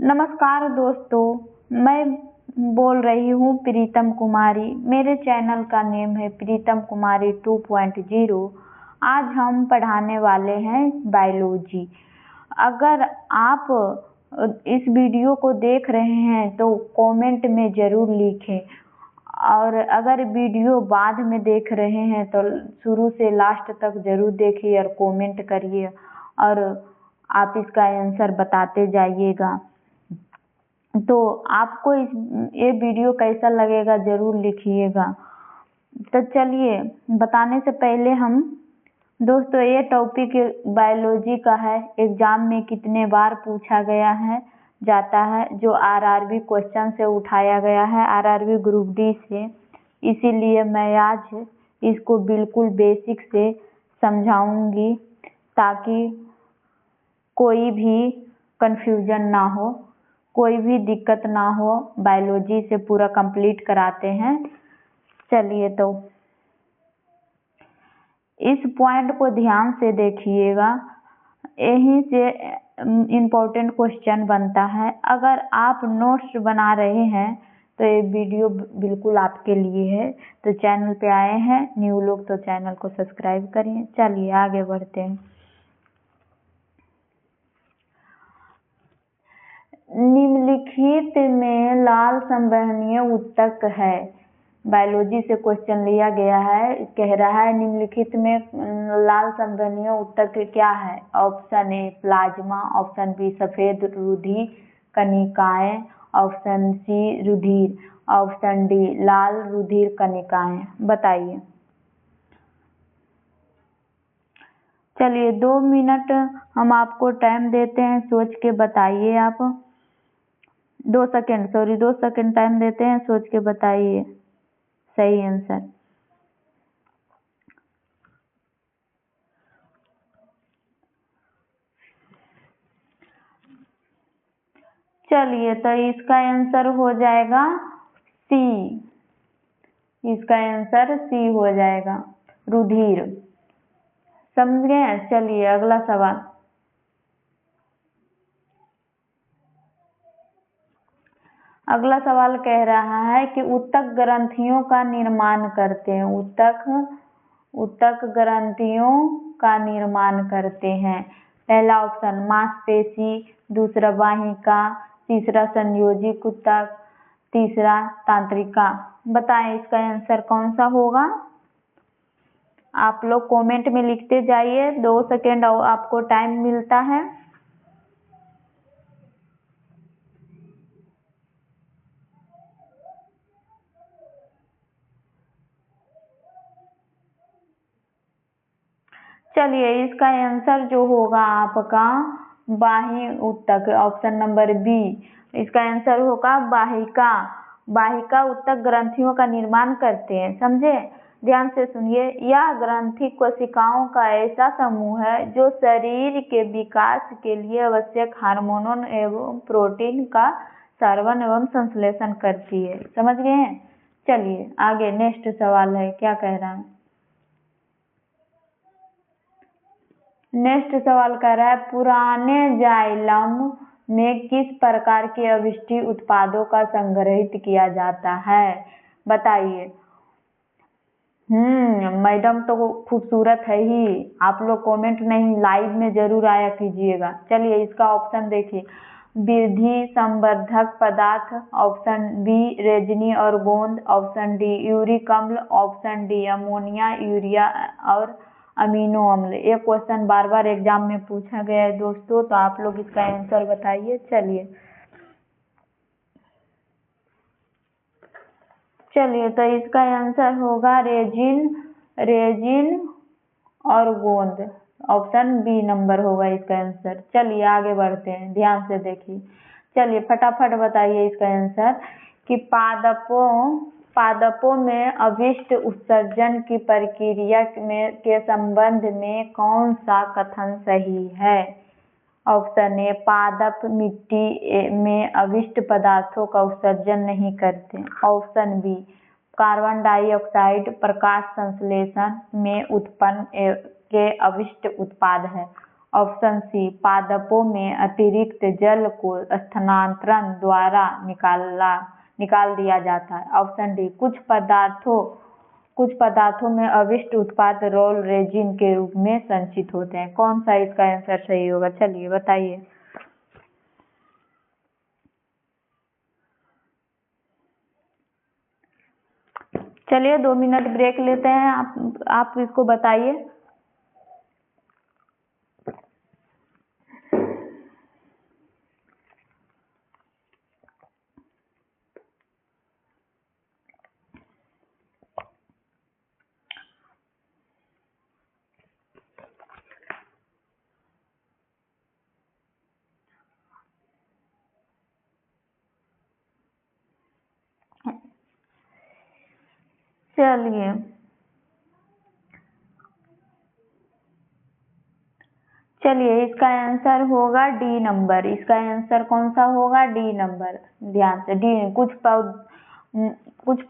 नमस्कार दोस्तों, मैं बोल रही हूँ प्रीतम कुमारी। मेरे चैनल का नेम है प्रीतम कुमारी 2.0। आज हम पढ़ाने वाले हैं बायोलॉजी। अगर आप इस वीडियो को देख रहे हैं तो कमेंट में ज़रूर लिखें, और अगर वीडियो बाद में देख रहे हैं तो शुरू से लास्ट तक ज़रूर देखिए और कमेंट करिए, और आप इसका आंसर बताते जाइएगा। तो आपको ये वीडियो कैसा लगेगा ज़रूर लिखिएगा। तो चलिए, बताने से पहले हम दोस्तों, ये टॉपिक बायोलॉजी का है। एग्ज़ाम में कितने बार पूछा गया है जाता है, जो आरआरबी क्वेश्चन से उठाया गया है, आरआरबी ग्रुप डी से। इसीलिए मैं आज इसको बिल्कुल बेसिक से समझाऊंगी ताकि कोई भी कंफ्यूजन ना हो, कोई भी दिक्कत ना हो। बायोलॉजी से पूरा कंप्लीट कराते हैं। चलिए, तो इस पॉइंट को ध्यान से देखिएगा, यहीं से इम्पोर्टेंट क्वेश्चन बनता है। अगर आप नोट्स बना रहे हैं तो ये वीडियो बिल्कुल आपके लिए है। तो चैनल पे आए हैं न्यू लोग तो चैनल को सब्सक्राइब करिए। चलिए आगे बढ़ते हैं। निम्नलिखित में लाल संवहनीय ऊतक है। बायोलॉजी से क्वेश्चन लिया गया है, कह रहा है निम्नलिखित में लाल संवहनीय ऊतक क्या है। Option A plasma, option B सफेद रुधिर कणिकाएं, ऑप्शन सी रुधिर, ऑप्शन डी लाल रुधिर कणिकाएं। बताइए। चलिए 2 मिनट हम आपको टाइम देते हैं, सोच के बताइए। आप 2 सेकंड टाइम देते हैं, सोच के बताइए सही आंसर। चलिए, तो इसका आंसर हो जाएगा सी। इसका आंसर सी हो जाएगा, रुधिर। समझ गए। चलिए अगला सवाल। अगला सवाल कह रहा है कि ऊतक ग्रंथियों का निर्माण करते हैं। ऊतक ग्रंथियों का निर्माण करते हैं। पहला ऑप्शन मांसपेशी, दूसरा वाहिका, तीसरा संयोजी ऊतक, तीसरा तंत्रिका। बताएं इसका आंसर कौन सा होगा। आप लोग कमेंट में लिखते जाइए, 2 सेकंड आपको टाइम मिलता है। चलिए, इसका आंसर जो होगा आपका बाह्य ऊतक, ऑप्शन नंबर बी। इसका आंसर होगा वाहिका। वाहिका ऊतक ग्रंथियों का निर्माण करते हैं। समझे, ध्यान से सुनिए। यह ग्रंथि कोशिकाओं का ऐसा समूह है जो शरीर के विकास के लिए आवश्यक हार्मोन एवं प्रोटीन का स्रावन एवं संश्लेषण करती है। समझ गए हैं। चलिए आगे नेक्स्ट सवाल है, क्या कह रहा है। नेक्स्ट सवाल कह रहा है पुराने जाइलम में किस प्रकार के अविष्टि उत्पादों का संग्रहित किया जाता है। बताइए। मैडम तो खूबसूरत है ही। आप लोग कमेंट नहीं, लाइव में जरूर आया कीजिएगा। चलिए इसका ऑप्शन देखिए। वृद्धि संवर्धक पदार्थ, ऑप्शन बी रेजिनी और गोंद, ऑप्शन डी यूरिक अम्ल, ऑप्शन डी अमोनिया यूरिया और अमीनो अम्ल। ये क्वेश्चन बार बार एग्जाम में पूछा गया है दोस्तों, तो आप लोग इसका आंसर बताइए। चलिए, तो इसका आंसर होगा रेजिन और गोंद। ऑप्शन बी नंबर होगा इसका आंसर। चलिए आगे बढ़ते हैं, ध्यान से देखिए। चलिए फटाफट बताइए इसका आंसर कि पादपों में अविष्ट उत्सर्जन की प्रक्रिया के संबंध में कौन सा कथन सही है। ऑप्शन ए पादप मिट्टी में अविष्ट पदार्थों का उत्सर्जन नहीं करते। ऑप्शन बी कार्बन डाइऑक्साइड प्रकाश संश्लेषण में उत्पन्न के अविष्ट उत्पाद है। ऑप्शन सी, पादपों में अतिरिक्त जल को स्थानांतरण द्वारा निकाल दिया जाता है। ऑप्शन डी, कुछ पदार्थों में अवशिष्ट उत्पाद रोल रेजिन के रूप में संचित होते हैं। कौन सा इसका आंसर सही होगा? चलिए बताइए। चलिए 2 मिनट ब्रेक लेते हैं, आप इसको बताइए। चलिए इसका आंसर होगा डी नंबर। इसका आंसर कौन सा होगा? D number. ध्यान से, डी। कुछ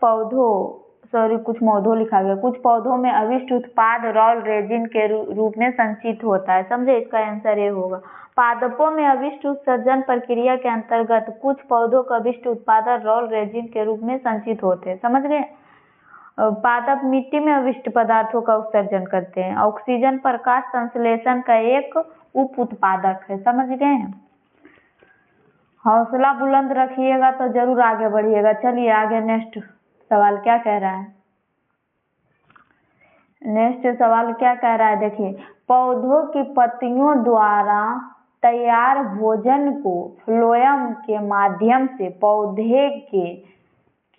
पौधों लिखा गया। कुछ पौधों में अवशिष्ट उत्पाद रॉल रेजिन के रूप में संचित होता है। समझे? इसका आंसर ये होगा। पादपों में अवशिष्ट उत्सर्जन प्रक्रिया के अंतर्गत कुछ पौधों का अवशिष्ट उत्पाद रॉल रेजिन के रूप में संचित होते हैं। समझ गए? पादप मिट्टी में अवशिष्ट पदार्थों का उत्सर्जन करते हैं। ऑक्सीजन प्रकाश संश्लेषण का एक उप उत्पादक है। समझ गए? हौसला बुलंद रखिएगा तो जरूर आगे बढ़िएगा। चलिए आगे नेक्स्ट सवाल क्या कह रहा है? नेक्स्ट सवाल क्या कह रहा है? देखिए, पौधों की पत्तियों द्वारा तैयार भोजन को फ्लोएम के माध्यम से पौधे के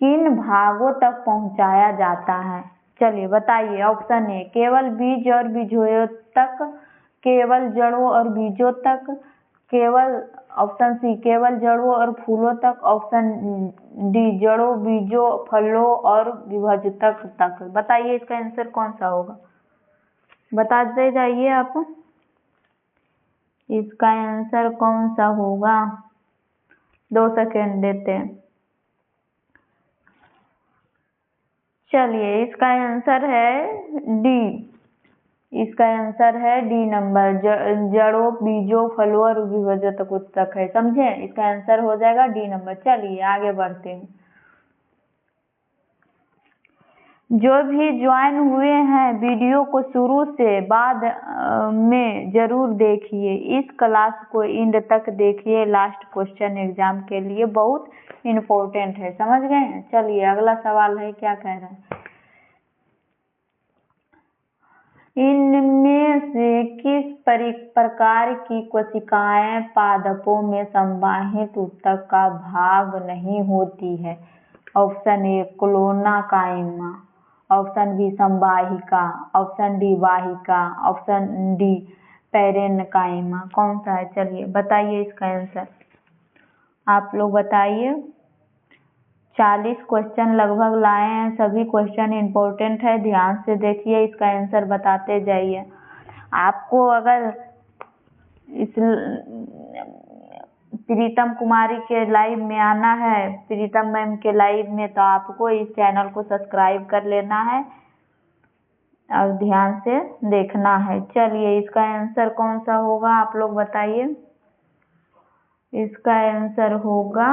किन भागों तक पहुंचाया जाता है? चलिए बताइए। ऑप्शन ए, केवल बीज और बीजों तक, केवल जड़ों और बीजों तक, ऑप्शन सी, केवल जड़ों और फूलों तक, ऑप्शन डी, जड़ों, बीजों, फलों और विभजक तक। बताइए इसका आंसर कौन सा होगा? बताते जाइए आप। इसका आंसर कौन सा होगा? 2 सेकेंड देते हैं। चलिए इसका आंसर है डी। इसका आंसर है डी नंबर। जड़ों, बीजों, फलों और विभजक तक है। समझे? इसका आंसर हो जाएगा डी नंबर। चलिए आगे बढ़ते हैं। जो भी ज्वाइन हुए हैं वीडियो को शुरू से बाद में जरूर देखिए। इस क्लास को एंड तक देखिए। लास्ट क्वेश्चन एग्जाम के लिए बहुत इम्पोर्टेंट है। समझ गए? चलिए अगला सवाल है, क्या कह रहा है? इनमें से किस प्रकार की कोशिकाएं पादपों में संवाहित ऊतक का भाग नहीं होती है? Option A, collenchyma, option B, संवाहिका, ऑप्शन डी, वाहिका, ऑप्शन डी, पैरेनकाइमा। कौन सा है? चलिए बताइए इसका आंसर। आप लोग बताइए। 40 क्वेश्चन लगभग लाए हैं। सभी क्वेश्चन इम्पोर्टेंट है। ध्यान से देखिए, इसका आंसर बताते जाइए। आपको अगर इस प्रीतम कुमारी के लाइव में आना है, प्रीतम मैम के लाइव में, तो आपको इस चैनल को सब्सक्राइब कर लेना है और ध्यान से देखना है। चलिए इसका आंसर कौन सा होगा? आप लोग बताइए। इसका आंसर होगा,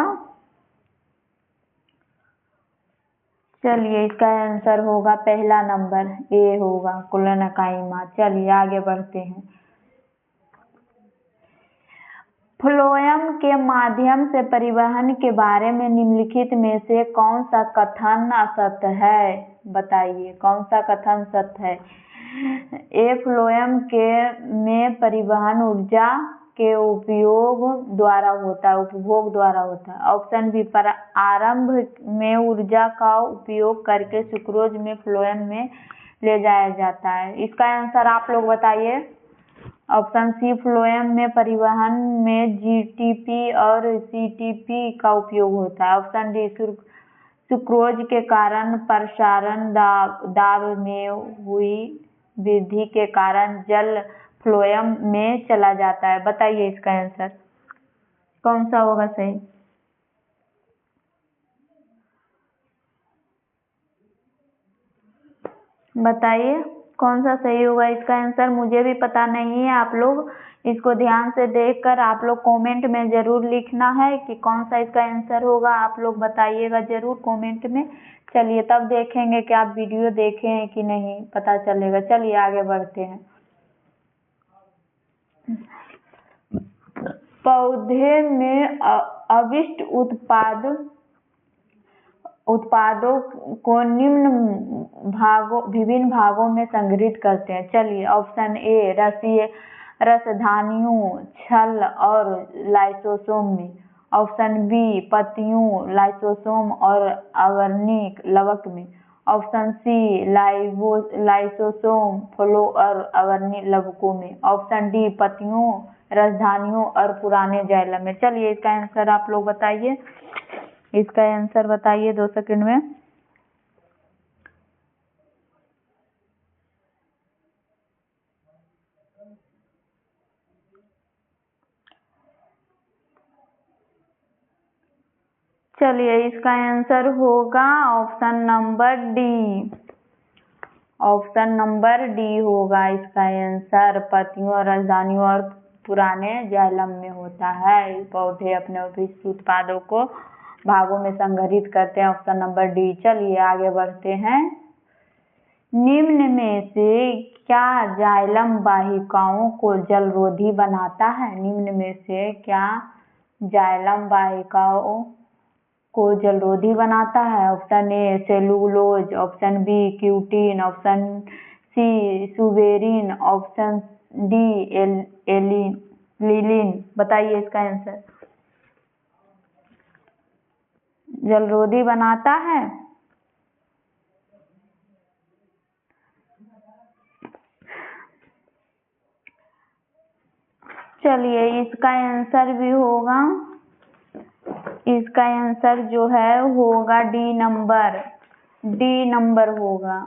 चलिए इसका आंसर होगा पहला नंबर, ए होगा, क्लोनाकाइमा। चलिए आगे बढ़ते हैं। फ्लोएम के माध्यम से परिवहन के बारे में निम्नलिखित में से कौन सा कथन सत्य है? बताइए कौन सा कथन सत्य है? ए, फ्लोएम में परिवहन ऊर्जा के उपभोग द्वारा होता है। ऑप्शन बी, आरंभ में ऊर्जा का उपयोग करके सुक्रोज में फ्लोएम में ले जाया जाता है। इसका आंसर आप लोग बताइए। ऑप्शन सी, फ्लोएम में परिवहन में जीटीपी और सीटीपी का उपयोग होता है। ऑप्शन डी, सुक्रोज के कारण प्रसारण दाब में हुई वृद्धि के कारण जल फ्लोएम में चला जाता है। बताइए इसका आंसर कौन सा होगा सही? बताइए कौन सा सही होगा इसका आंसर? मुझे भी पता नहीं है, आप लोग इसको ध्यान से देखकर आप लोग कमेंट में ज़रूर लिखना है कि कौन सा इसका आंसर होगा। आप लोग बताइएगा ज़रूर कमेंट में। चलिए तब देखेंगे कि आप वीडियो देखे हैं कि नहीं, पता चलेगा। चलिए आगे बढ़ते हैं। पौधे में अवशिष्ट उत्पादों को विभिन्न भागों में संग्रहित करते हैं। चलिए ऑप्शन ए रसधानियों, छल और लाइसोसोम में। ऑप्शन बी पत्तियों, लाइसोसोम और आवरणिक लवक में। ऑप्शन सी लाइसोसोम, फलों और आवरणिक लवकों में। ऑप्शन डी पत्तियों, रसधानियों और पुराने जाइलम में। चलिए इसका आंसर आप लोग बताइए। इसका आंसर बताइए 2 सेकंड में। चलिए इसका आंसर होगा option number D. Option number D होगा इसका आंसर। पत्तियों और रसधानियों और पुराने जाइलम में होता है। पौधे अपने अवशिष्ट उत्पादों को भागों में संग्रहित करते हैं। Option number D. चलिए आगे बढ़ते हैं। निम्न में से क्या जाइलम वाहिकाओं को जलरोधी बनाता है? निम्न में से क्या जाइलम वाहिकाओं को जलरोधी बनाता है? Option A cellulose, option B cutin, option C suberin, option D lignin. बताइए इसका आंसर। जलरोधी बनाता है। चलिए इसका आंसर भी होगा, इसका आंसर जो है होगा डी नंबर। डी नंबर होगा।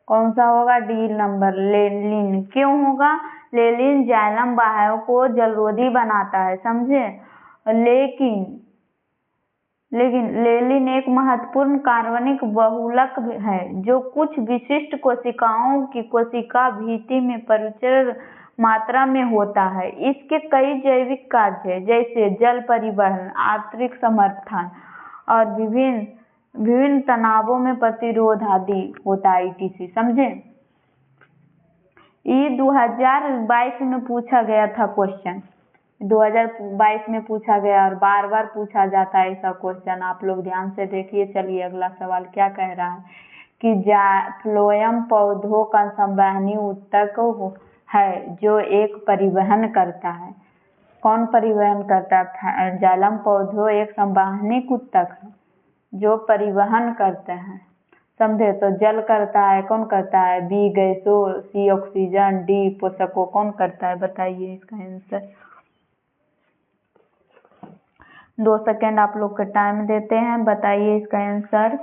कौन सा होगा? D number, लेलिन। क्यों होगा? लेलिन जाइलम वाहिकाओं को जलरोधी बनाता है, समझे। लेकिन लेलिन एक महत्वपूर्ण कार्बनिक बहुलक है जो कुछ विशिष्ट कोशिकाओं की कोशिका भित्ति में प्रचुर मात्रा में होता है। इसके कई जैविक कार्य हैं, जैसे जल परिवहन, आंतरिक समर्थन और विभिन्न तनावों में प्रतिरोध आदि होता है, etc। समझे। ये 2022 में पूछा गया था क्वेश्चन। 2022 में पूछा गया और बार बार पूछा जाता है ऐसा क्वेश्चन। आप लोग ध्यान से देखिए। चलिए अगला सवाल क्या कह रहा है कि फ्लोएम पौधों का संवहनी ऊतक है जो एक परिवहन करता है। कौन परिवहन करता है? जाइलम पौधों एक संवहनी ऊतक है जो परिवहन करते हैं, समझे। तो जल करता है, कौन करता है? बी गैसों, सी ऑक्सीजन, डी पोषकों। कौन करता है? बताइए इसका आंसर। 2 सेकेंड आप लोग का टाइम देते हैं। बताइए इसका आंसर।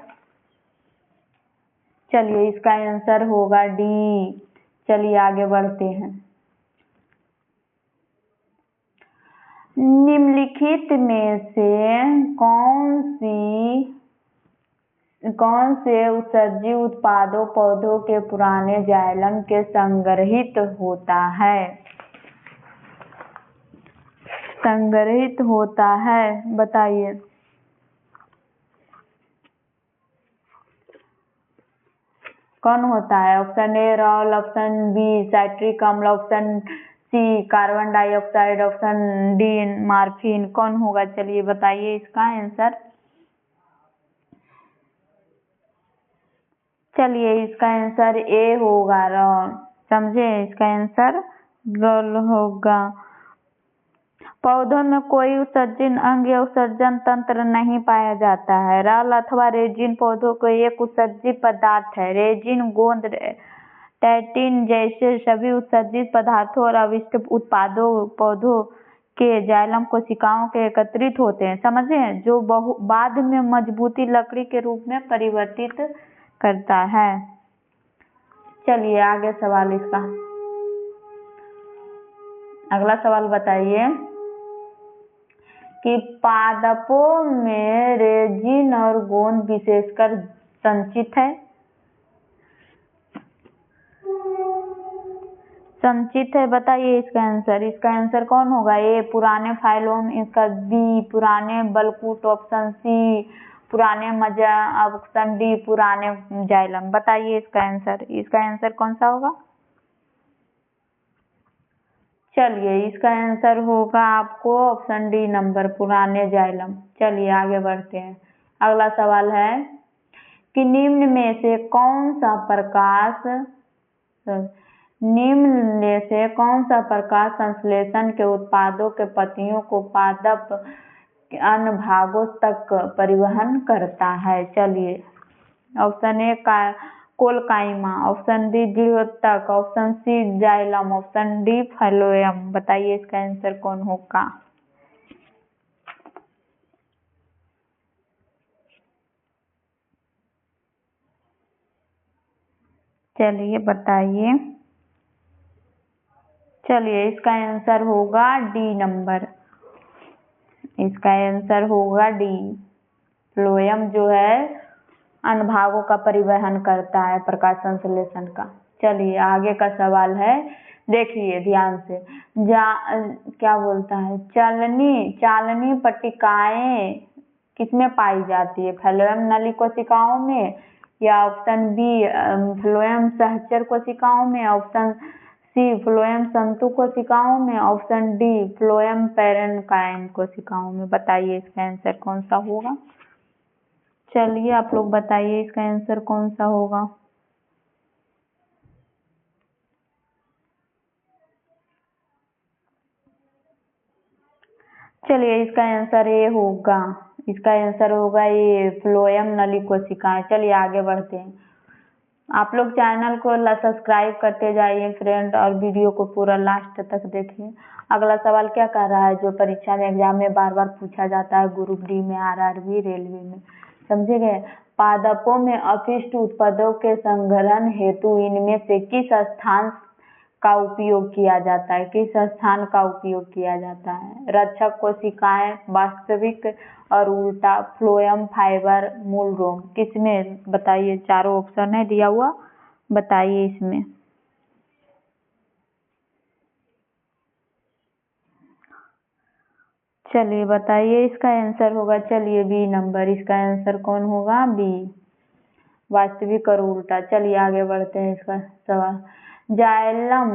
चलिए इसका आंसर होगा डी। चलिए आगे बढ़ते हैं। निम्नलिखित में से कौन से उत्सर्जी उत्पादों पौधों के पुराने जाइलम के संग्रहित होता है? संग्रहित होता है, बताइए। कौन होता है? ऑप्शन ए रॉल, ऑप्शन बी साइट्रिक अम्ल, option C carbon dioxide, option D morphine. कौन होगा? चलिए बताइए इसका आंसर। चलिए इसका आंसर ए होगा, रॉल। समझे। इसका आंसर रॉल होगा। पौधों में कोई उत्सर्जन अंग या उत्सर्जन तंत्र नहीं पाया जाता है। राल अथवा रेजिन पौधों को एक उत्सर्जी पदार्थ है। रेजिन, गोंद, टैटिन जैसे सभी उत्सर्जित पदार्थों और अवशिष्ट उत्पादों पौधों के जाइलम कोशिकाओं के एकत्रित होते हैं, समझे, जो बाद में मजबूती लकड़ी के रूप में परिवर्तित करता है। चलिए आगे सवाल इसका। अगला सवाल बताइए कि पादपों में रेजिन और गोंद विशेषकर संचित है। संचित है, बताइए इसका आंसर। इसका आंसर कौन होगा? ए पुराने फाइलोम, इसका बी पुराने बलकूट, ऑप्शन सी पुराने मजा, ऑप्शन डी पुराने जाइलम। बताइए इसका आंसर। इसका आंसर कौन सा होगा? चलिए इसका आंसर होगा आपको ऑप्शन डी नंबर पुराने जाइलम। चलिए आगे बढ़ते हैं। अगला सवाल है कि निम्न में से कौन सा प्रकाश संश्लेषण के उत्पादों के पत्तियों को पादप अन्य भागों तक परिवहन करता है? चलिए option A collenchyma, option B द्वितीयक, option C xylem, option D phloem. बताइए इसका आंसर कौन होगा? चलिए बताइए। चलिए इसका आंसर होगा डी नंबर। इसका आंसर होगा डी। फ्लोएम जो है अनुभागों का परिवहन करता है प्रकाश संश्लेषण का। चलिए आगे का सवाल है, देखिए ध्यान से। क्या बोलता है? चालनी पट्टिकाएं किसमें पाई जाती है? फ्लोएम नली कोशिकाओं में, या ऑप्शन बी फ्लोएम सहचर कोशिकाओं में, ऑप्शन सी फ्लोएम तंतु कोशिकाओं में, ऑप्शन डी फ्लोएम पैरेन्काइम कोशिकाओं में। बताइए इसका आंसर कौन सा होगा? चलिए आप लोग बताइए इसका आंसर कौन सा होगा? चलिए इसका आंसर ये होगा। इसका आंसर होगा ये फ्लोएम नली कोशिकाएं। चलिए आगे बढ़ते हैं। आप लोग चैनल को सब्सक्राइब करते जाइए फ्रेंड, और वीडियो को पूरा लास्ट तक देखिए। अगला सवाल क्या कह रहा है, जो परीक्षा में एग्जाम में बार बार पूछा जाता है, ग्रुप डी में, आरआरबी, रेलवे में। समझे गए? पादपों में अपशिष्ट उत्पादों के संग्रहण हेतु इनमें से किस स्थान का उपयोग किया जाता है? किस स्थान का उपयोग किया जाता है? रक्षक कोशिकाएं, वास्तविक और उल्टा, फ्लोएम, फाइबर, मूल रोम। किसमें? बताइए, चारों ऑप्शन है दिया हुआ, बताइए इसमें। चलिए बताइए इसका आंसर होगा। चलिए बी नंबर। इसका आंसर कौन होगा? बी, वास्तविक और उल्टा। चलिए आगे बढ़ते हैं। इसका सवाल, जाइलम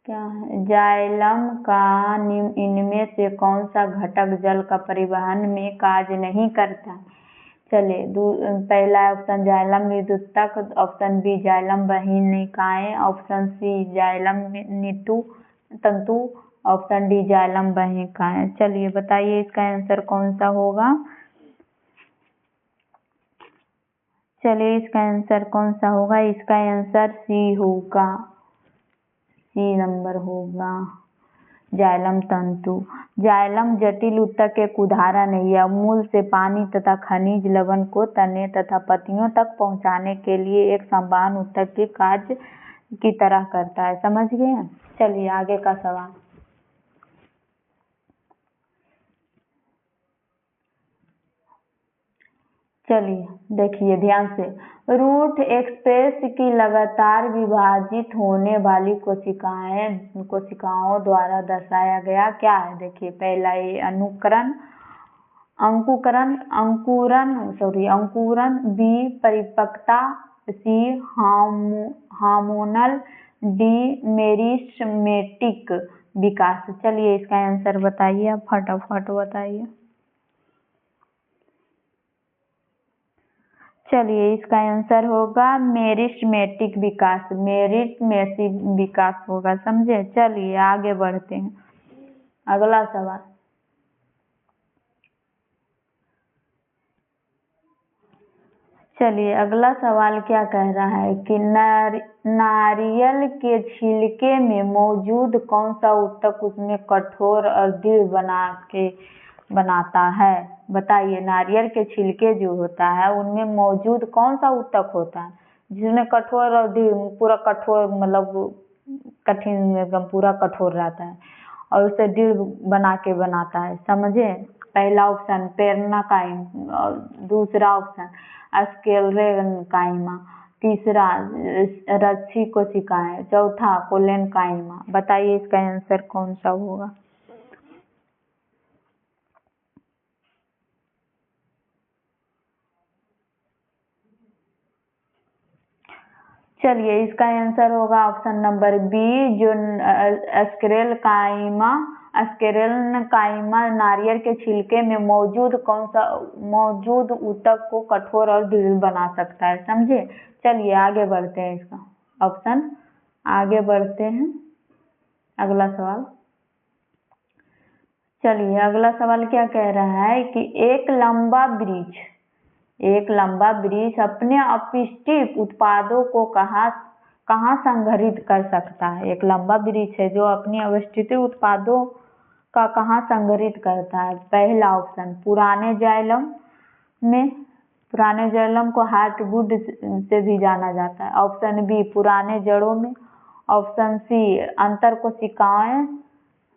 क्या है? जाइलम का इनमें से कौन सा घटक जल का परिवहन में कार्य नहीं करता? चलिए पहला ऑप्शन जाइलम विद्युतक, ऑप्शन बी जाइलम बहीन निकाय, ऑप्शन सी जाइलम तंतु, ऑप्शन डी जाइलम बहिकाएं। चलिए बताइए इसका आंसर कौन सा होगा? चलिए इसका आंसर कौन सा होगा? इसका आंसर सी होगा। सी नंबर होगा, जाइलम तंतु। जाइलम जटिल ऊतक के एक उदाहरण है। यह मूल से पानी तथा खनिज लवण को तने तथा पत्तियों तक पहुंचाने के लिए एक संवहन ऊतक के कार्य की तरह करता है। समझ गए? चलिए आगे का सवाल। चलिए देखिए ध्यान से। रूट एक्सप्रेस की लगातार विभाजित होने वाली कोशिकाओं द्वारा दर्शाया गया क्या है? देखिए पहला ये अंकुरन, बी परिपक्वता, सी हार्मोनल, डी मेरिस्टेमेटिक विकास। चलिए इसका आंसर बताइए, आप फटाफट बताइए। चलिए इसका आंसर होगा मेरिस्टेमेटिक विकास। मेरिस्टेमेटिक विकास होगा। समझे? चलिए आगे बढ़ते हैं। अगला सवाल, चलिए अगला सवाल क्या कह रहा है कि नारियल के छिलके में मौजूद कौन सा ऊतक उसमें कठोर और दृढ़ बनाता है? बताइए, नारियल के छिलके जो होता है उनमें मौजूद कौन सा ऊतक होता है जिसमें कठोर और पूरा कठोर, मतलब कठिन, एकदम पूरा कठोर रहता है और उसे दृढ़ बनाता है? समझे? पहला ऑप्शन पेरनाकाइम, और दूसरा ऑप्शन स्क्लेरेनकाइमा, तीसरा रच्छी कोशिकाएं, चौथा कोलेनकाइमा। बताइए इसका आंसर कौन सा होगा। चलिए इसका आंसर होगा ऑप्शन नंबर बी, जो स्क्लेरेनकाइमा नारियल के छिलके में मौजूद ऊतक को कठोर और दृढ़ बना सकता है। समझे। चलिए आगे बढ़ते हैं, इसका ऑप्शन आगे बढ़ते हैं। अगला सवाल। चलिए अगला सवाल क्या कह रहा है कि एक लंबा वृक्ष अपने अपशिष्ट उत्पादों को कहाँ संग्रहित कर सकता है। एक लंबा वृक्ष है जो अपनी अपशिष्ट उत्पादों का कहाँ संग्रहित करता है। पहला ऑप्शन पुराने जाइलम में, पुराने जाइलम को हार्टवुड से भी जाना जाता है। ऑप्शन बी पुराने जड़ों में। ऑप्शन सी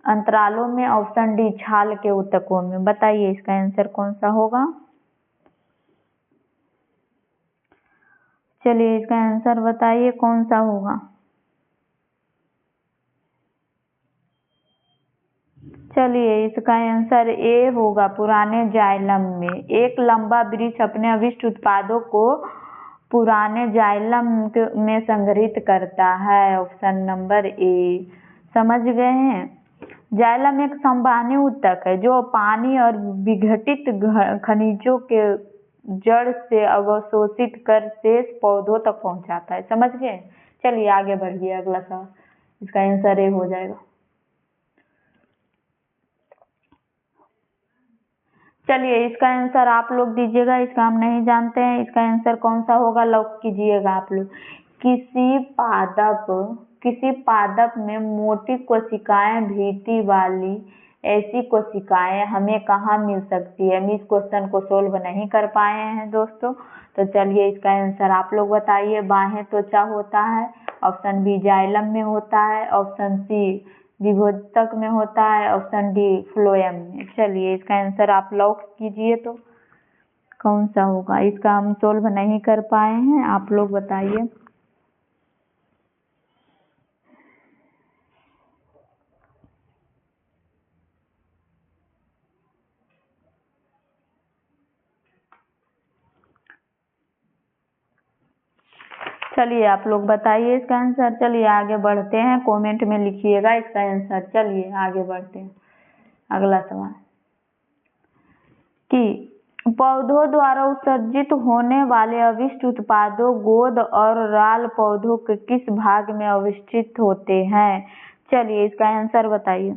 अंतरालों में। ऑप्शन डी छाल के ऊतकों में। बताइए इसका आंसर कौन सा होगा। चलिए इसका आंसर बताइए कौन सा होगा। चलिए इसका आंसर ए होगा, पुराने जाइलम में। एक लंबा वृक्ष अपने अवशिष्ट उत्पादों को पुराने जाइलम में संग्रहित करता है। Option number A. समझ गए हैं। जाइलम एक संवहनी ऊतक है जो पानी और विघटित खनिजों के जड़ से अवशोषित कर शेष पौधों तक पहुंचाता है। समझ गए। चलिए आगे बढ़िए। अगला सवाल, इसका आंसर ए हो जाएगा। चलिए इसका आंसर आप लोग दीजिएगा, इसका हम नहीं जानते हैं। इसका आंसर कौन सा होगा, लॉक कीजिएगा आप लोग। किसी पादप में मोटी कोशिकाएं भीति वाली ऐसी कोशिकाएं हमें कहाँ मिल सकती है। हम इस क्वेश्चन को सोल्व नहीं कर पाए हैं दोस्तों। तो चलिए इसका आंसर आप लोग बताइए। बाह्य त्वचा होता है। ऑप्शन बी जाइलम में होता है। ऑप्शन सी विभोजक में होता है। ऑप्शन डी फ्लोएम में। चलिए इसका आंसर आप लॉक कीजिए तो कौन सा होगा। इसका हम सोल्व नहीं कर पाए हैं, आप लोग बताइए। चलिए आप लोग बताइए इसका आंसर। चलिए आगे बढ़ते हैं, कमेंट में लिखिएगा इसका आंसर। चलिए आगे बढ़ते हैं। अगला सवाल कि पौधों द्वारा उत्सर्जित होने वाले अवशिष्ट उत्पादों गोंद और राल पौधों के किस भाग में अवस्थित होते हैं। चलिए इसका आंसर बताइए।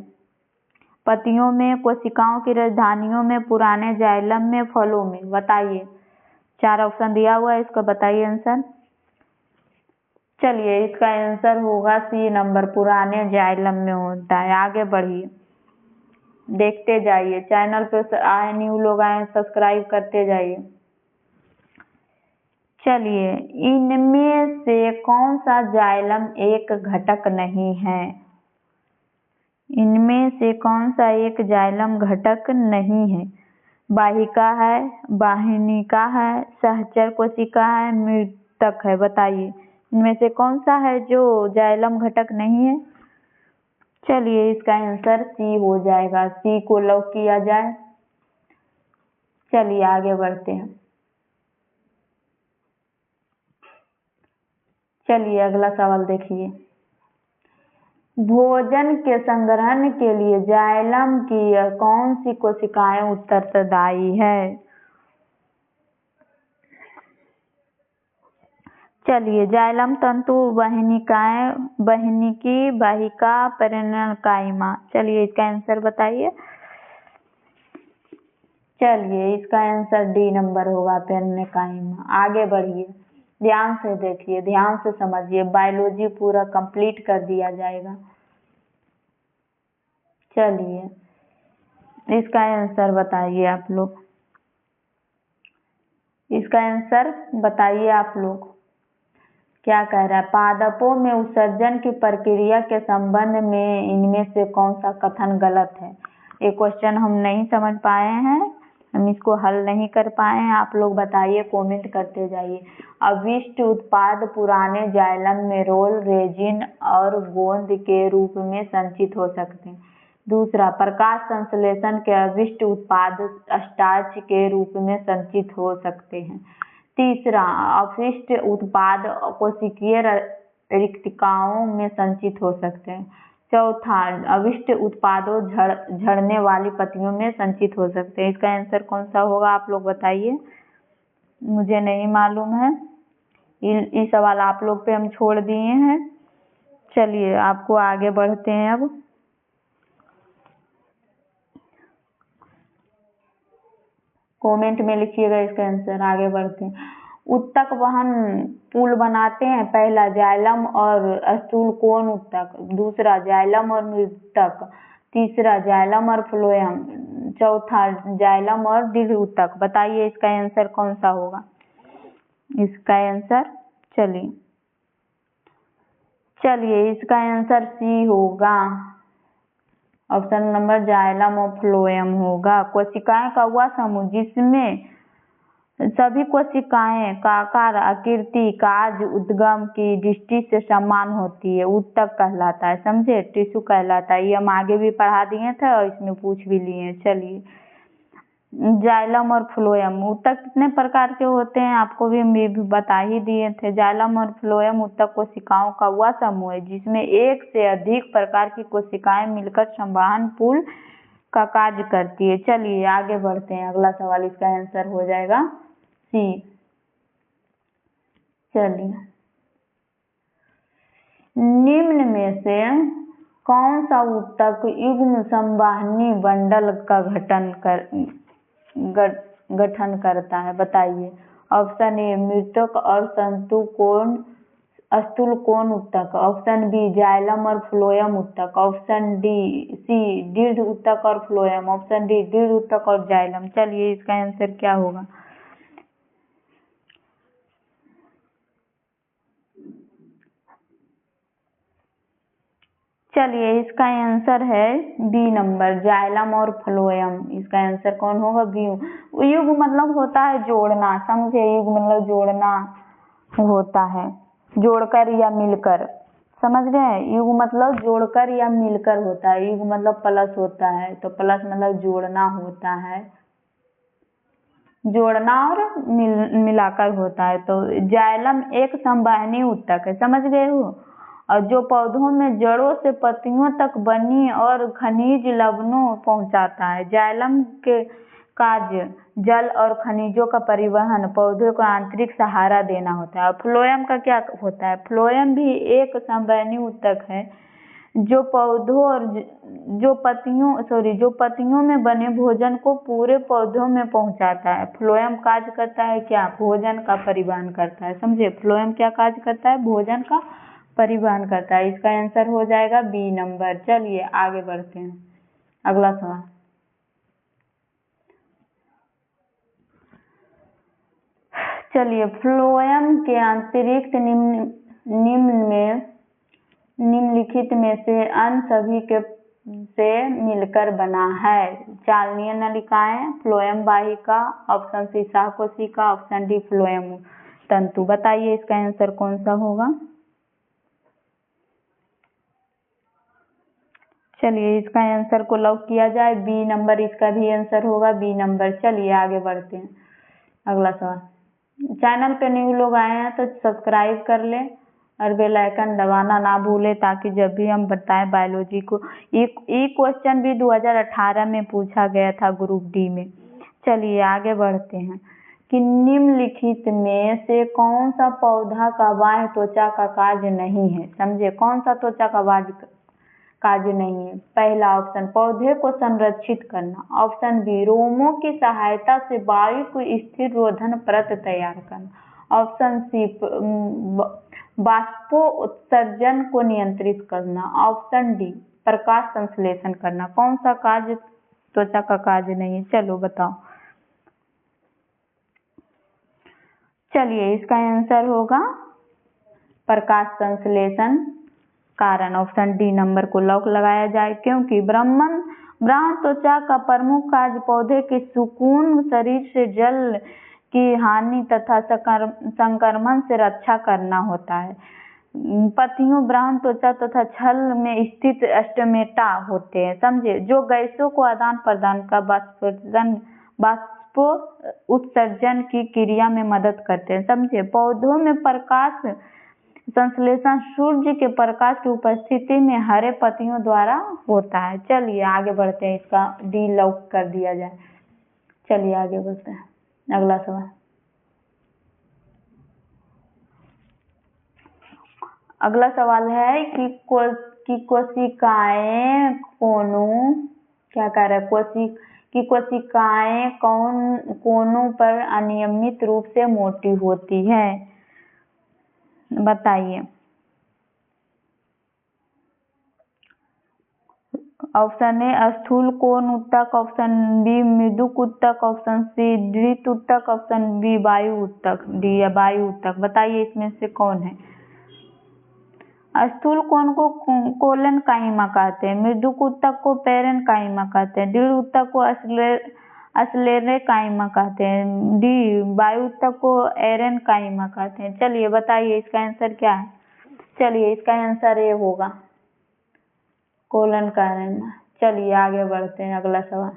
पत्तियों में, कोशिकाओं की राजधानियों में, पुराने जाइलम में, फलों में। बताइए। 4 ऑप्शन दिया हुआ है, इसका बताइए आंसर। चलिए इसका आंसर होगा सी नंबर, पुराने जाइलम में होता है। आगे बढ़िए, देखते जाइए। चैनल पे आए न्यू लोग आए, सब्सक्राइब करते जाइए। चलिए इनमें से कौन सा जाइलम एक घटक नहीं है। इनमें से कौन सा एक जाइलम घटक नहीं है। वाहिका है, वाहिनिका है, सहचर कोशिका है, मृतक है। बताइए इनमें से कौन सा है जो जाइलम घटक नहीं है। चलिए इसका आंसर सी हो जाएगा। सी को लॉक किया जाए। चलिए आगे बढ़ते हैं। चलिए अगला सवाल देखिए। भोजन के संग्रहण के लिए जाइलम की कौन सी कोशिकाएं उत्तरदायी है। चलिए जाइलम तंतु, वाहिनिकी, वाहिका, पेरेन्काइमा। चलिए इसका आंसर बताइए। चलिए इसका आंसर डी नंबर होगा, पेरेन्काइमा। आगे बढ़िए, ध्यान से देखिए, ध्यान से समझिए। बायोलॉजी पूरा कंप्लीट कर दिया जाएगा। चलिए इसका आंसर बताइए आप लोग। इसका आंसर बताइए आप लोग। क्या कह रहा है। पादपों में उत्सर्जन की प्रक्रिया के संबंध में इनमें से कौन सा कथन गलत है। ये क्वेश्चन हम नहीं समझ पाए हैं, हम इसको हल नहीं कर पाए हैं। आप लोग बताइए, कमेंट करते जाइए। अवशिष्ट उत्पाद पुराने जाइलम में रोल, रेजिन और गोंद के रूप में संचित हो सकते हैं। दूसरा, प्रकाश संश्लेषण के अवशिष्ट उत्पाद स्टार्च के रूप में संचित हो सकते हैं। तीसरा, अपशिष्ट उत्पाद कोशिकीय रिक्तिकाओं में संचित हो सकते हैं। चौथा, अवशिष्ट उत्पादों झड़ने वाली पत्तियों में संचित हो सकते हैं। इसका आंसर कौन सा होगा, आप लोग बताइए, मुझे नहीं मालूम है। ये सवाल आप लोग पे हम छोड़ दिए हैं। चलिए आपको आगे बढ़ते हैं। अब कमेंट में लिखिएगा इसका आंसर। आगे बढ़ते हैं। उत्तक वहन पुल बनाते हैं। पहला, जाइलम और स्थूल कोण उत्तक। दूसरा, जाइलम और मृतक। तीसरा, जाइलम और फ्लोएम। चौथा, जाइलम और दृढ़ उत्तक। बताइए इसका आंसर कौन सा होगा। इसका आंसर चलिए इसका आंसर सी होगा। ऑप्शन नंबर जाइलम और फ्लोएम होगा। कोशिकाएं का वह समूह जिसमें सभी कोशिकाएं का आकार, आकृति, काज, उद्गम की दृष्टि से समान होती है, उत्तक कहलाता है। समझे, टिश्यू कहलाता है। ये हम आगे भी पढ़ा दिए थे और इसमें पूछ भी लिए। चलिए, जाइलम और फ्लोएम उत्तक कितने प्रकार के होते हैं आपको भी हम भी बता ही दिए थे। जाइलम और फ्लोएम उत्तक कोशिकाओं का वह समूह है जिसमें एक से अधिक प्रकार की कोशिकाएं मिलकर संवहन पुल का कार्य करती है। चलिए आगे बढ़ते हैं। अगला सवाल, इसका आंसर हो जाएगा सी। चलिए, निम्न में से कौन सा उत्तक युग्म संवाहनी बंडल का गठन करता है, बताइए। ऑप्शन ए, मृतक और स्थूल कोण उत्तक। ऑप्शन बी, जाइलम और फ्लोएम उत्तक। ऑप्शन सी, दृढ़ उत्तक और फ्लोएम। ऑप्शन डी, दृढ़ उत्तक और जाइलम। चलिए इसका आंसर क्या होगा। चलिए इसका आंसर है बी नंबर, जाइलम और फ्लोएम। इसका आंसर कौन होगा, बी। युग मतलब होता है जोड़ना, समझे। युग मतलब जोड़ना होता है, जोड़कर या मिलकर, समझ गए। युग मतलब जोड़कर या मिलकर होता है। युग मतलब प्लस होता है, तो प्लस मतलब जोड़ना होता है, जोड़ना और मिलाकर होता है। तो जाइलम एक संवाहनी उत्तक है, समझ गए हो, और जो पौधों में जड़ों से पत्तियों तक बनी और खनिज लवणों पहुंचाता है। जाइलम के कार्य जल और खनिजों का परिवहन, पौधे को आंतरिक सहारा देना होता है। और फ्लोएम का क्या होता है। फ्लोएम भी एक संवहनी उत्तक है जो पौधों और जो पत्तियों में बने भोजन को पूरे पौधों में पहुंचाता है। फ्लोएम कार्य करता है क्या, भोजन का परिवहन करता है। समझे, फ्लोएम क्या कार्य करता है, भोजन का परिवहन करता है। इसका आंसर हो जाएगा बी नंबर। चलिए आगे बढ़ते हैं। अगला सवाल, चलिए, फ्लोएम के अतिरिक्त निम्नलिखित में से अन्य सभी के से मिलकर बना है। चालनीय नलिकाएं, फ्लोएम वाहिका। ऑप्शन सी, शाहकोशिका। ऑप्शन डी, फ्लोएम तंतु। बताइए इसका आंसर कौन सा होगा। चलिए इसका आंसर को लॉक किया जाए, बी नंबर इसका भी आंसर होगा, बी नंबर। चलिए आगे बढ़ते हैं। अगला सवाल, चैनल पे न्यू लोग आए हैं तो सब्सक्राइब कर ले और बेल आइकन दबाना ना भूले ताकि जब भी हम बताएं बायोलॉजी को। ये क्वेश्चन भी 2018 में पूछा गया था ग्रुप डी में। चलिए आगे बढ़ते हैं कि निम्नलिखित में से कौन सा पौधा का बाह्य त्वचा का कार्य नहीं है। समझे, कौन सा त्वचा का कार्य नहीं है। पहला ऑप्शन, पौधे को संरक्षित करना। ऑप्शन बी, रोमों की सहायता से वायु को स्थिर रोधन परत तैयार करना। ऑप्शन सी, बाष्पोत्सर्जन को नियंत्रित करना। ऑप्शन डी, प्रकाश संश्लेषण करना। कौन सा कार्य त्वचा का कार्य नहीं है, चलो बताओ। चलिए इसका आंसर होगा प्रकाश संश्लेषण कारण। ऑप्शन डी नंबर को लॉक लगाया जाए, क्योंकि ब्राह्मण ब्राह्मण त्वचा का प्रमुख कार्य पौधे के सुकून, शरीर से जल की हानि तथा संक्रमण से रक्षा करना होता है। पत्तियों ब्राह्मण त्वचा तथा छल में स्थित स्टोमेटा होते हैं, समझे, जो गैसों को आदान प्रदान का वाष्पो उत्सर्जन की क्रिया में मदद करते हैं, समझे। पौधों में प्रकाश संश्लेषण सूर्य के प्रकाश की उपस्थिति में हरे पत्तियों द्वारा होता है। चलिए आगे बढ़ते हैं, इसका डी लॉक कर दिया जाए। चलिए आगे बढ़ते हैं, अगला सवाल। अगला सवाल है कि कोशिकाएं क्या कह रहा है, कोशिकाएं कोनों पर अनियमित रूप से मोटी होती है, बताइए। ऑप्शन ए स्थूल कोण ऊतक, ऑप्शन बी मृदुक ऊतक, ऑप्शन सी दृढ़ ऊतक, ऑप्शन बी वायु ऊतक, डी या वायु ऊतक। बताइए इसमें से कौन है। स्थूल कोण को कोलन काइमा कहते हैं, मृदुक ऊतक को पेरेन काइमा कहते हैं, दृढ़ ऊतक को अस्लेरे काइमा कहते हैं, डी वायु ऊतक को एरेन काइमा कहते हैं। चलिए बताइए इसका आंसर क्या है। चलिए इसका आंसर ये होगा कोलन काइमा। चलिए आगे बढ़ते हैं, अगला सवाल।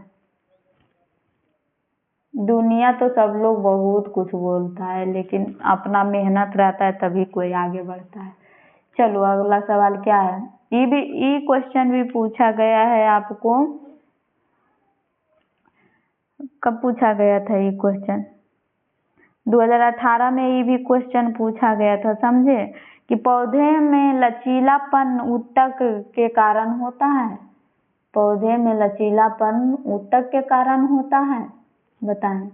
दुनिया तो सब लोग बहुत कुछ बोलता है, लेकिन अपना मेहनत रहता है तभी कोई आगे बढ़ता है। चलो अगला सवाल क्या है। ये क्वेश्चन भी पूछा गया है आपको, कब पूछा गया था ये क्वेश्चन, 2018 में ये भी क्वेश्चन पूछा गया था, समझे, कि पौधे में लचीलापन ऊतक के कारण होता है। पौधे में लचीलापन ऊतक के कारण होता है, बताएं।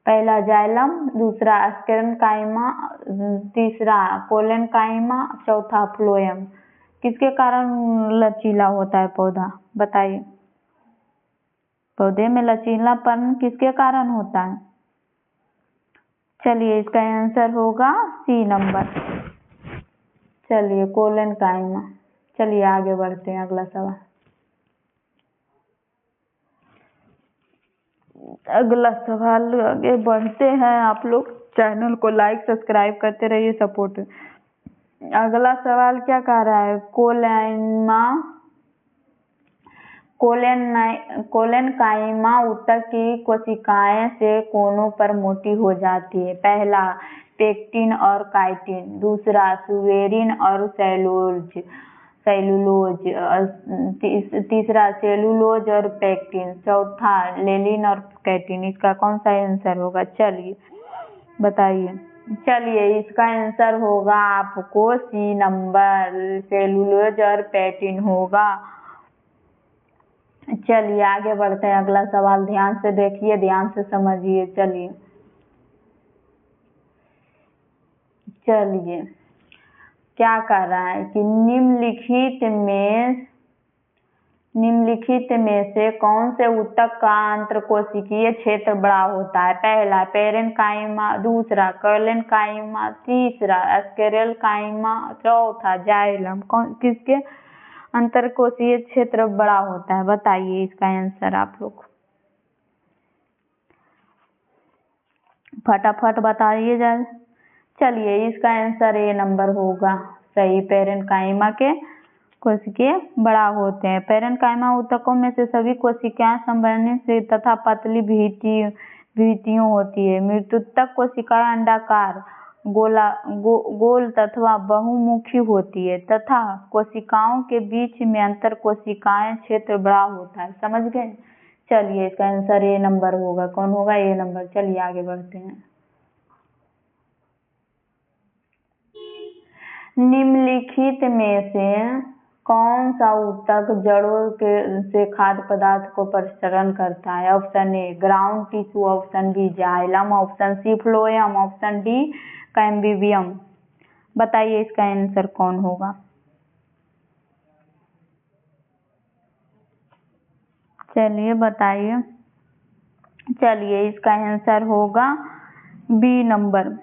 पहला जाइलम, दूसरा स्क्लेरेन्काइमा, तीसरा कोलेनकाइमा, चौथा फ्लोएम। किसके कारण लचीला होता है पौधा, बताइए। पौधे में लचीलापन किसके कारण होता है। चलिए इसका आंसर होगा सी नंबर। चलिए कोलेनकाइमा। चलिए आगे बढ़ते हैं, अगला सवाल। अगला सवाल आगे बढ़ते हैं, आप लोग चैनल को लाइक सब्सक्राइब करते रहिए, सपोर्ट। अगला सवाल क्या कह रहा है, कोलेनकाइमा ऊतक की कोशिकाएं से कोनों पर मोटी हो जाती है। पहला पेक्टिन और काइटिन, दूसरा सुवेरिन और सेलुलोज, तीसरा सेलुलोज और पेक्टिन, चौथा लेलिन और कैटिन। इसका कौन सा आंसर होगा, चलिए बताइए। चलिए इसका आंसर होगा आपको सी नंबर, सेलुलोज और पेक्टिन होगा। चलिए आगे बढ़ते हैं, अगला सवाल ध्यान से देखिए, ध्यान से समझिए। चलिए क्या कह रहा है कि निम्नलिखित में से कौन से ऊतक का अंतरकोशिकीय क्षेत्र बड़ा होता है। पहला पेरेन्काइमा, दूसरा कोलेनकाइमा, तीसरा स्क्लेरेन्काइमा, चौथा जाइलम। किसके अंतरकोशिकीय क्षेत्र बड़ा होता है, बताइए इसका आंसर आप लोग फटाफट बताइए जाए। चलिए इसका आंसर ए नंबर होगा सही, पेरेन्काइमा के कोशिकीय बड़ा होते हैं। पेरेन्काइमा ऊतकों में से सभी कोशिकाएं समवर्णित तथा पतली भित्तियों होती है। मृदुतक कोशिकाएं अंडाकार, गोल तथा बहुमुखी होती है तथा कोशिकाओं के बीच में अंतर कोशिकाएं क्षेत्र बड़ा होता है, समझ गए। चलिए इसका आंसर ए नंबर होगा, कौन होगा, ए नंबर। चलिए आगे बढ़ते हैं। निम्नलिखित में से कौन सा ऊतक जड़ों से खाद्य पदार्थ को परिसरण करता है। Option A ground tissue, option B xylem, option C phloem, option D cambium. बताइए इसका आंसर कौन होगा। चलिए बताइए। चलिए इसका आंसर होगा बी नंबर,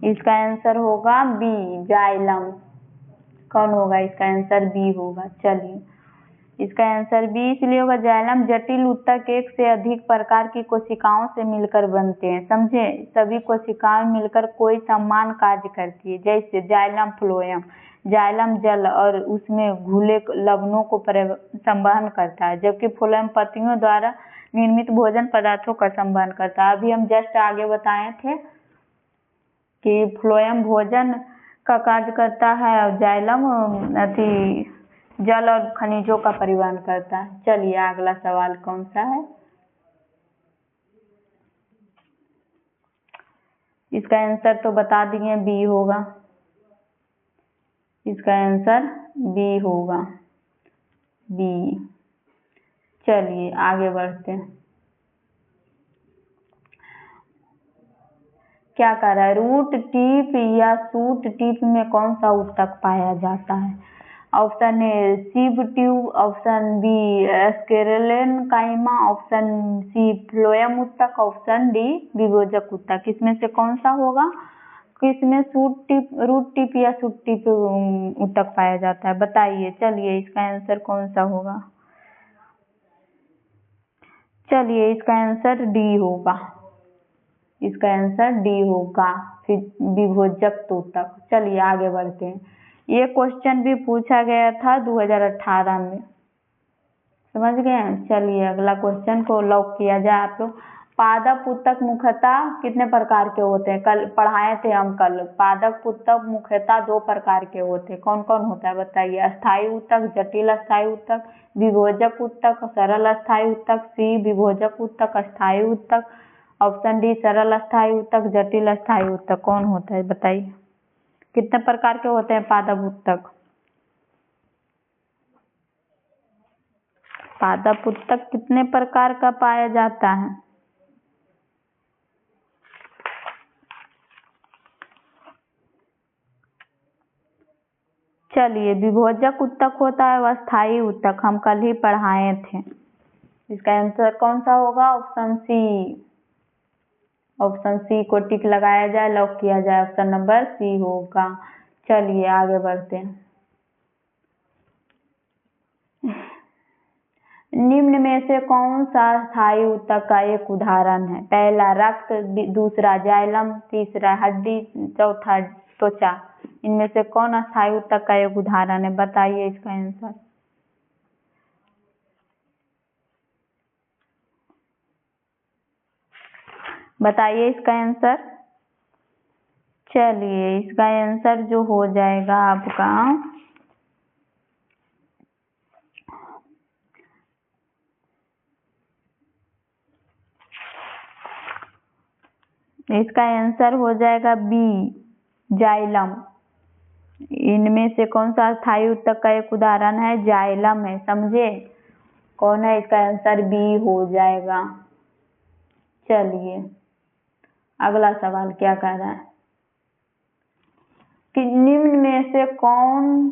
इसका आंसर होगा बी जाइलम। कौन होगा इसका आंसर, बी होगा। चलिए इसका आंसर बी इसलिए होगा जाइलम जटिल ऊतक एक से अधिक प्रकार की कोशिकाओं से मिलकर बनते हैं। समझे, सभी कोशिकाएं मिलकर कोई समान कार्य करती है। जैसे जाइलम फ्लोएम, जाइलम जल और उसमें घुले लवणों को संवहन करता है, जबकि फ्लोएम पत्तियों द्वारा निर्मित भोजन पदार्थों का संवहन करता है। अभी हम जस्ट आगे बताए थे कि फ्लोएम भोजन का कार्य करता है और जाइलम जल और खनिजों का परिवहन करता है। चलिए अगला सवाल कौन सा है? इसका आंसर तो बता दिए, बी होगा। इसका आंसर बी होगा, बी। चलिए आगे बढ़ते हैं। क्या कर रहा है? रूट टिप या शूट टिप में कौन सा ऊतक पाया जाता है? Option A sieve tube, option B sclerenchyma, option C phloem ऊतक, ऑप्शन डी विभोजक ऊतक। इसमें से कौन सा होगा? किसमें रूट टिप या शूट टिप ऊतक पाया जाता है? बताइए। चलिए इसका आंसर कौन सा होगा? चलिए इसका आंसर डी होगा। इसका आंसर डी होगा, फिर विभोजक ऊतक। चलिए आगे बढ़ते हैं। ये क्वेश्चन भी पूछा गया था 2018 में, समझ गए? चलिए अगला क्वेश्चन को लॉक किया जाए आप लोग। पादप ऊतक मुख्यतः कितने प्रकार के होते हैं? कल पढ़ाए थे हम। कल पादप ऊतक मुख्यतः 2 प्रकार के होते हैं। कौन कौन होता है बताइए? अस्थायी ऊतक, जटिल अस्थायी ऊतक, विभोजक ऊतक, सरल अस्थायी ऊतक, सी विभोजक ऊतक, अस्थायी ऊतक, ऑप्शन डी सरल अस्थायी ऊतक, जटिल अस्थायी ऊतक। कौन होता है बताइए? कितने प्रकार के होते हैं पादप ऊतक? पादप ऊतक कितने प्रकार का पाया जाता है? चलिए विभोजक ऊतक होता है, वह स्थायी ऊतक हम कल ही पढ़ाए थे। इसका आंसर कौन सा होगा? Option C. ऑप्शन सी को टिक लगाया जाए, लॉक किया जाए। ऑप्शन नंबर सी होगा। चलिए आगे बढ़ते हैं। निम्न में से कौन सा स्थायी ऊतक का एक उदाहरण है? पहला रक्त, दूसरा जाइलम, तीसरा हड्डी, चौथा त्वचा। इनमें से कौन अस्थायी ऊतक का एक उदाहरण है? बताइए इसका आंसर। बताइए इसका आंसर। चलिए इसका आंसर जो हो जाएगा आपका, इसका आंसर हो जाएगा बी जाइलम। इनमें से कौन सा स्थायी ऊतक का एक उदाहरण है? जाइलम है। समझे? कौन है? इसका आंसर बी हो जाएगा। चलिए अगला सवाल क्या कह रहा है कि निम्न में से कौन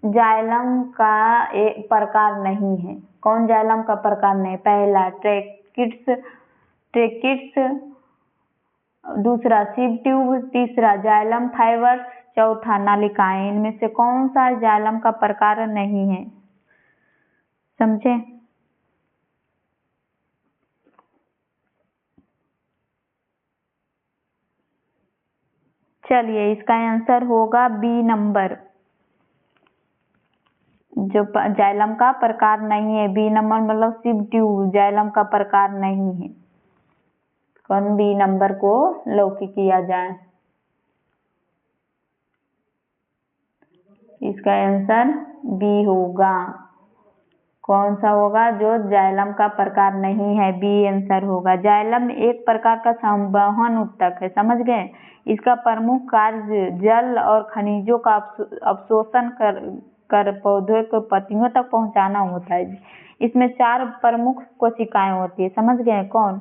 जाइलम का एक प्रकार नहीं है? कौन जाइलम का प्रकार नहीं? पहला ट्रेकिट्स, दूसरा सीब ट्यूब, तीसरा जाइलम फाइबर्स, चौथा नालिकाएं। इनमें से कौन सा जाइलम का प्रकार नहीं है? समझे? चलिए इसका आंसर होगा बी नंबर, जो जाइलम का प्रकार नहीं है। बी नंबर मतलब सीब ट्यूब जाइलम का प्रकार नहीं है। कौन? बी नंबर को लॉक किया जाए। इसका आंसर बी होगा। कौन सा होगा? जो जाइलम का प्रकार नहीं है, बी आंसर होगा। जाइलम एक प्रकार का संवहन ऊतक है। समझ गए? इसका प्रमुख कार्य जल और खनिजों का अवशोषण कर पौधे को पत्तियों तक पहुंचाना होता है। इसमें 4 प्रमुख कोशिकाएं होती है। समझ गए? कौन?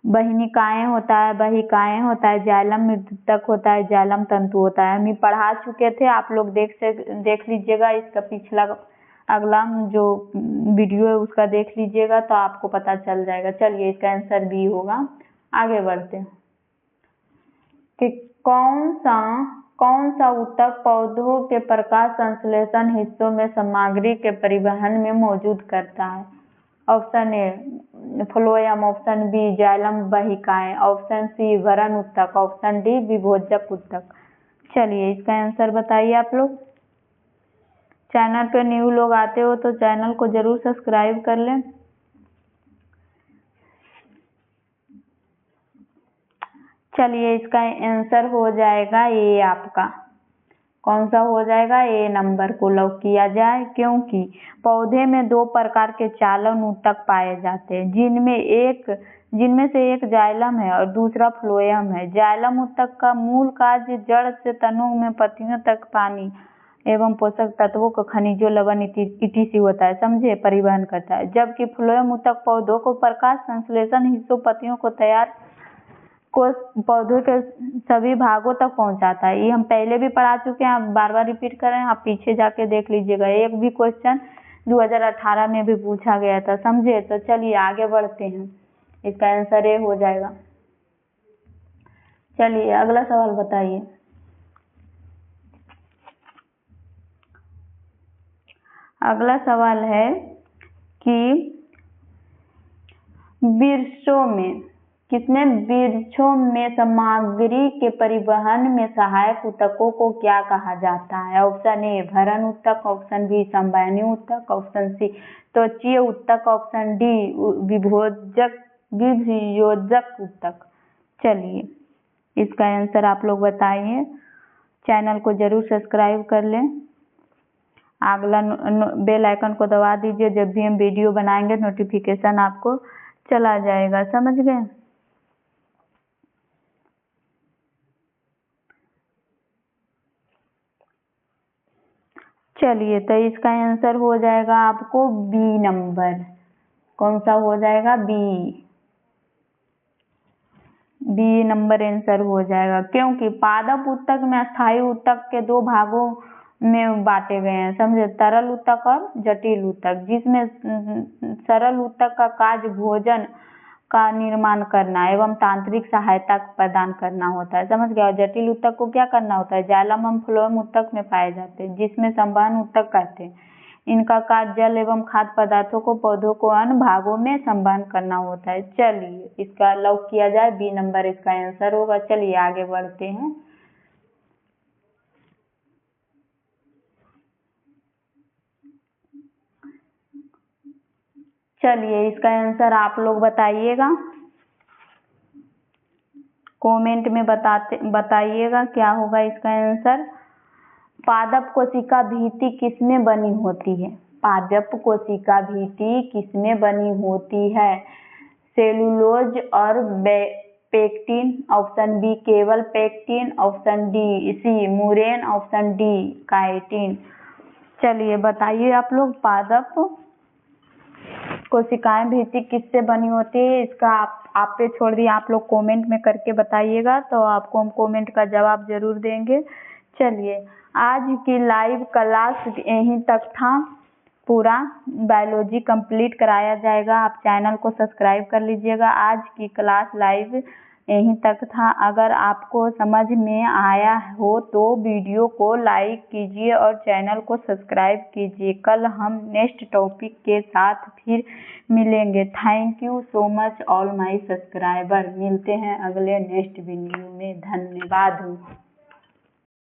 बहिनिकाएं होता है, बहिकाएं होता है, जाइलम मृदुतक होता है, जाइलम तंतु होता है। हम ही पढ़ा चुके थे, आप लोग देख लीजिएगा। इसका पिछला अगला जो वीडियो है उसका देख लीजिएगा तो आपको पता चल जाएगा। चलिए इसका आंसर बी होगा। आगे बढ़ते हैं कि कौन सा कौन सा ऊतक पौधों के प्रकाश संश्लेषण हिस्सों में सामग्री के परिवहन में मदद करता है? Option A phloem, option B xylem वाहिकाएं, ऑप्शन सी भरण ऊतक, ऑप्शन डी विभोजक ऊतक। चलिए इसका आंसर बताइए आप लोग। चैनल पे न्यू लोग आते हो तो चैनल को जरूर सब्सक्राइब कर लें। चलिए इसका आंसर हो जाएगा ए आपका। कौन सा हो जाएगा? ए नंबर को लॉक किया जाए, क्योंकि पौधे में दो प्रकार के चालन ऊतक पाए जाते हैं, जिनमें से एक जाइलम है और दूसरा फ्लोएम है। जाइलम ऊतक का मूल कार्य जड़ से तनों में पत्तियों तक पानी एवं पोषक तत्वों को खनिजों, लवण etc होता है, समझे, परिवहन करता है। जबकि फ्लोएम ऊतक पौधों को प्रकाश संश्लेषण हिस्सों, पत्तियों को पौधों के सभी भागों तक पहुंचाता है। ये हम पहले भी पढ़ा चुके हैं, आप बार बार रिपीट कर रहे हैं, आप पीछे जाके देख लीजिएगा। एक भी क्वेश्चन 2018 में भी पूछा गया था, समझे। तो चलिए आगे बढ़ते हैं, इसका आंसर ए हो जाएगा। चलिए अगला सवाल बताइए। अगला सवाल है कि वृक्षों में सामग्री के परिवहन में सहायक ऊतकों को क्या कहा जाता है? ऑप्शन ए भरण ऊतक, ऑप्शन बी संवहनी ऊतक, ऑप्शन सी त्वचीय ऊतक, ऑप्शन डी विभोजक ऊतक। चलिए इसका आंसर आप लोग बताइए। चैनल को जरूर सब्सक्राइब कर लें, अगला बेल आइकन को दबा दीजिए। जब भी हम वीडियो बनाएंगे नोटिफिकेशन आपको चला जाएगा, समझ गए। चलिए तो इसका आंसर हो जाएगा आपको बी नंबर। कौन सा हो जाएगा? बी नंबर आंसर हो जाएगा, क्योंकि पादप ऊतक में अस्थायी ऊतक के दो भागों में बांटे गए हैं, समझे, तरल ऊतक और जटिल ऊतक। जिसमें सरल ऊतक का कार्य भोजन का निर्माण करना एवं तांत्रिक सहायता प्रदान करना होता है, समझ गया। और जटिल ऊतक को क्या करना होता है? जाइलम एवं फ्लोएम ऊतक में पाए जाते हैं, जिसमें संवहन ऊतक कहते हैं। इनका कार्य जल एवं खाद्य पदार्थों को पौधों को अन्य भागों में संवहन करना होता है। चलिए इसका लॉक किया जाए, बी नंबर इसका आंसर होगा। चलिए आगे बढ़ते हैं। चलिए इसका आंसर आप लोग बताइएगा, कमेंट में बताइएगा क्या होगा इसका आंसर। पादप कोशिका भित्ति किसमें बनी होती है? पादप कोशिका भित्ति किसमें बनी होती है? सेलुलोज और पेक्टिन, ऑप्शन बी केवल pectin, option D C murein, option D chitin. चलिए बताइए आप लोग, पादप कोशिकाएं भित्ति किससे बनी होती है? इसका आप पे छोड़ दिए, आप लोग कमेंट में करके बताइएगा, तो आपको हम कमेंट का जवाब जरूर देंगे। चलिए आज की लाइव क्लास यहीं तक था, पूरा बायोलॉजी कंप्लीट कराया जाएगा। आप चैनल को सब्सक्राइब कर लीजिएगा। आज की क्लास लाइव यहीं तक था। अगर आपको समझ में आया हो तो वीडियो को लाइक कीजिए और चैनल को सब्सक्राइब कीजिए। कल हम नेक्स्ट टॉपिक के साथ फिर मिलेंगे। Thank you so much all my subscriber. मिलते हैं अगले नेक्स्ट वीडियो में। धन्यवाद।